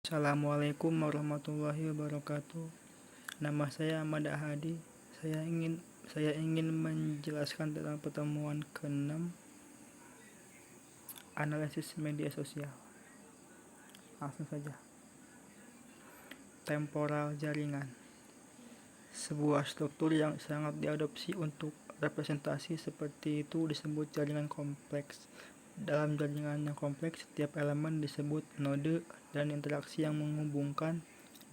Assalamualaikum warahmatullahi wabarakatuh. Nama saya Ahmad Ahadi. Saya ingin menjelaskan tentang pertemuan ke-6 analisis media sosial. Langsung saja. Temporal jaringan. Sebuah struktur yang sangat diadopsi untuk representasi seperti itu disebut jaringan kompleks. Dalam jaringan yang kompleks, setiap elemen disebut node dan interaksi yang menghubungkan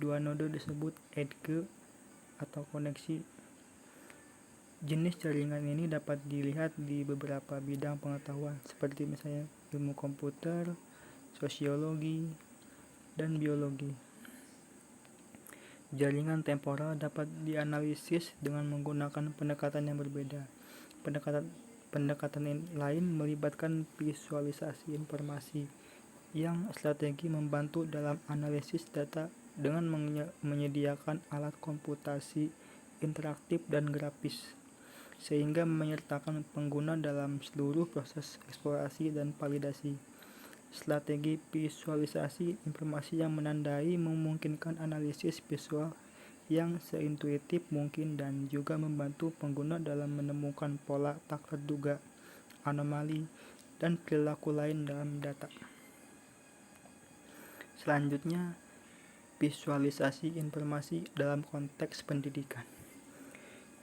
dua node disebut edge atau koneksi. Jenis jaringan ini dapat dilihat di beberapa bidang pengetahuan seperti misalnya ilmu komputer, sosiologi, dan biologi. Jaringan temporal dapat dianalisis dengan menggunakan pendekatan yang berbeda. Pendekatan lain melibatkan visualisasi informasi yang strategi membantu dalam analisis data dengan menyediakan alat komputasi interaktif dan grafis, sehingga menyertakan pengguna dalam seluruh proses eksplorasi dan validasi. Strategi visualisasi informasi yang menandai memungkinkan analisis visual yang seintuitif mungkin dan juga membantu pengguna dalam menemukan pola tak terduga, anomali, dan perilaku lain dalam data. Selanjutnya, visualisasi informasi dalam konteks pendidikan.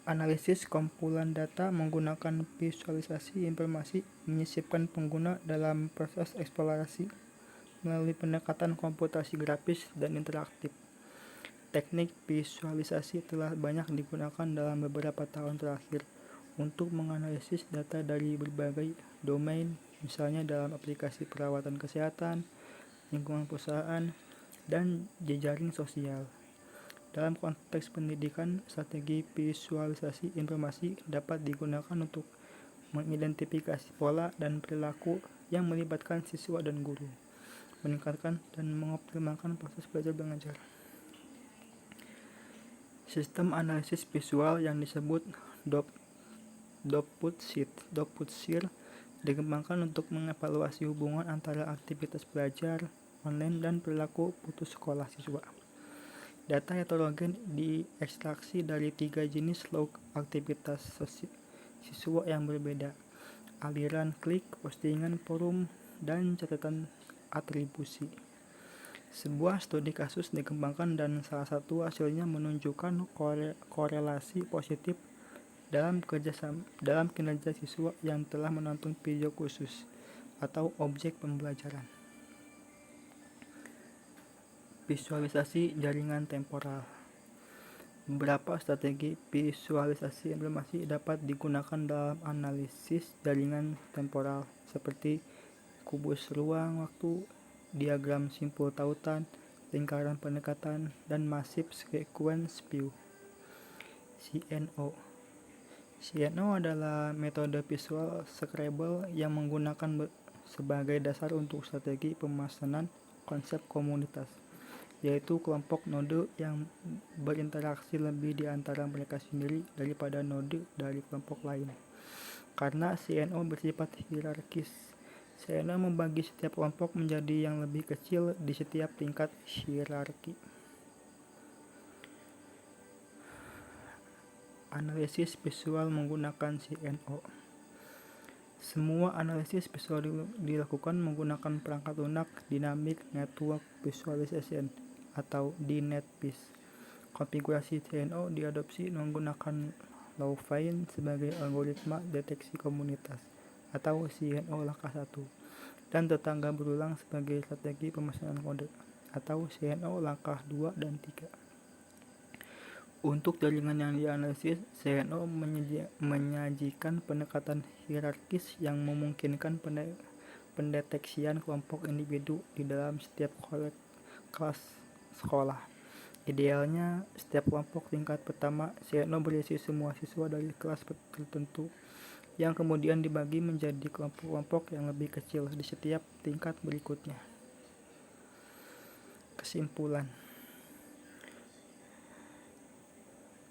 Analisis kumpulan data menggunakan visualisasi informasi menyisipkan pengguna dalam proses eksplorasi melalui pendekatan komputasi grafis dan interaktif. Teknik visualisasi telah banyak digunakan dalam beberapa tahun terakhir untuk menganalisis data dari berbagai domain, misalnya dalam aplikasi perawatan kesehatan, lingkungan perusahaan, dan jejaring sosial. Dalam konteks pendidikan, strategi visualisasi informasi dapat digunakan untuk mengidentifikasi pola dan perilaku yang melibatkan siswa dan guru, meningkatkan dan mengoptimalkan proses belajar mengajar. Sistem analisis visual yang disebut Doputsyr dikembangkan untuk mengevaluasi hubungan antara aktivitas belajar online dan perilaku putus sekolah siswa. Data heterogen diekstraksi dari 3 jenis log aktivitas siswa yang berbeda: aliran klik, postingan forum, dan catatan atribusi. Sebuah studi kasus dikembangkan dan salah satu hasilnya menunjukkan korelasi positif dalam kinerja siswa yang telah menonton video khusus atau objek pembelajaran. Visualisasi jaringan temporal. Beberapa strategi visualisasi informasi dapat digunakan dalam analisis jaringan temporal seperti kubus ruang waktu, diagram simpul tautan, lingkaran pendekatan, dan massive sequence view. CNO adalah metode visual Scrabble yang menggunakan sebagai dasar untuk strategi pemesanan konsep komunitas, yaitu kelompok node yang berinteraksi lebih di antara mereka sendiri daripada node dari kelompok lain. Karena CNO bersifat hierarkis, CNO membagi setiap kelompok menjadi yang lebih kecil di setiap tingkat hierarki. Analisis visual menggunakan CNO. Semua analisis visual dilakukan menggunakan perangkat lunak Dynamic Network Visualization atau DNetVis. Konfigurasi CNO diadopsi menggunakan Louvain sebagai algoritma deteksi komunitas atau CNO langkah 1 dan tetangga berulang sebagai strategi pemesanan kode atau CNO langkah 2 dan 3. Untuk jaringan yang dianalisis, CNO menyajikan pendekatan hierarkis yang memungkinkan pendeteksian kelompok individu di dalam setiap kelas sekolah. Idealnya, setiap kelompok tingkat pertama CNO berisi semua siswa dari kelas tertentu yang kemudian dibagi menjadi kelompok-kelompok yang lebih kecil di setiap tingkat berikutnya. Kesimpulan: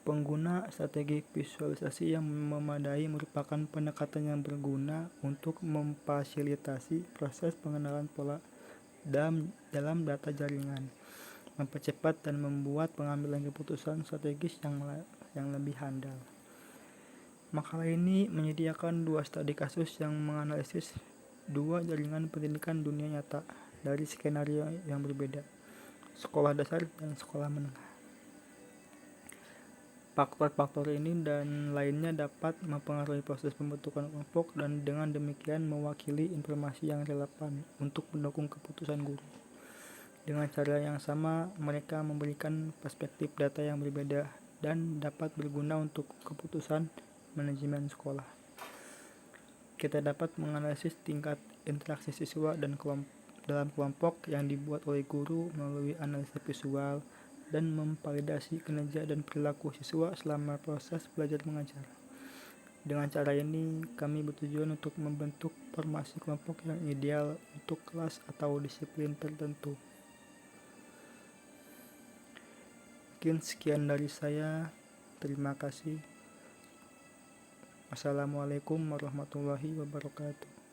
pengguna strategi visualisasi yang memadai merupakan pendekatan yang berguna untuk memfasilitasi proses pengenalan pola dalam data jaringan, mempercepat dan membuat pengambilan keputusan strategis yang lebih handal. Makalah ini menyediakan 2 studi kasus yang menganalisis 2 jaringan pendidikan dunia nyata dari skenario yang berbeda, sekolah dasar dan sekolah menengah. Faktor-faktor ini dan lainnya dapat mempengaruhi proses pembentukan kelompok dan dengan demikian mewakili informasi yang relevan untuk mendukung keputusan guru. Dengan cara yang sama, mereka memberikan perspektif data yang berbeda dan dapat berguna untuk keputusan manajemen sekolah. Kita dapat menganalisis tingkat interaksi siswa dan dalam kelompok yang dibuat oleh guru melalui analisis visual dan memvalidasi kinerja dan perilaku siswa selama proses belajar mengajar. Dengan cara ini, kami bertujuan untuk membentuk formasi kelompok yang ideal untuk kelas atau disiplin tertentu. Mungkin sekian dari saya. Terima kasih. Wassalamualaikum warahmatullahi wabarakatuh.